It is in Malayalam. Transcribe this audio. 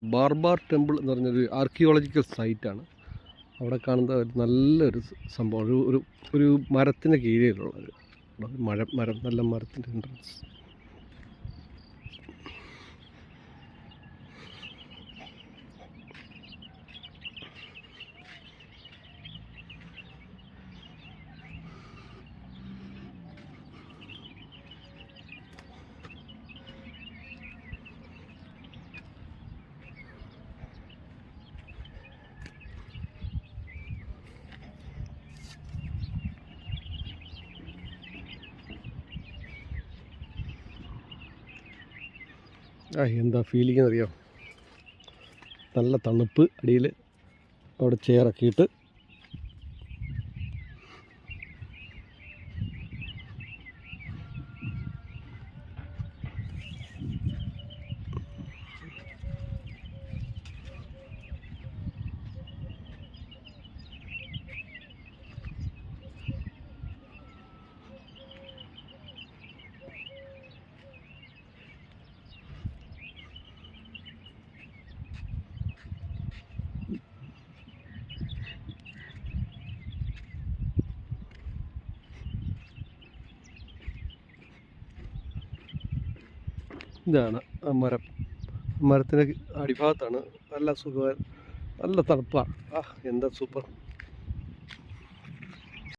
ബാർബാർ ടെമ്പിൾ എന്ന് പറഞ്ഞൊരു ആർക്കിയോളജിക്കൽ സൈറ്റാണ്. അവിടെ കാണുന്ന ഒരു നല്ലൊരു സംഭവം. ഒരു ഒരു മരത്തിന് കീഴിലുള്ളൊരു മരം നല്ല മരത്തിൻ്റെ എൻട്രൻസ്. എന്താ ഫീലിംഗ് അറിയാം. നല്ല തണുപ്പ്. അടിയിൽ അവിടെ ചെയറൊക്കെയിട്ട് ഇതാണ് ആ മരം. മരത്തിൻ്റെ അടിഭാഗത്താണ്. നല്ല സുഖം, നല്ല തണുപ്പാണ്. എന്താ സൂപ്പർ.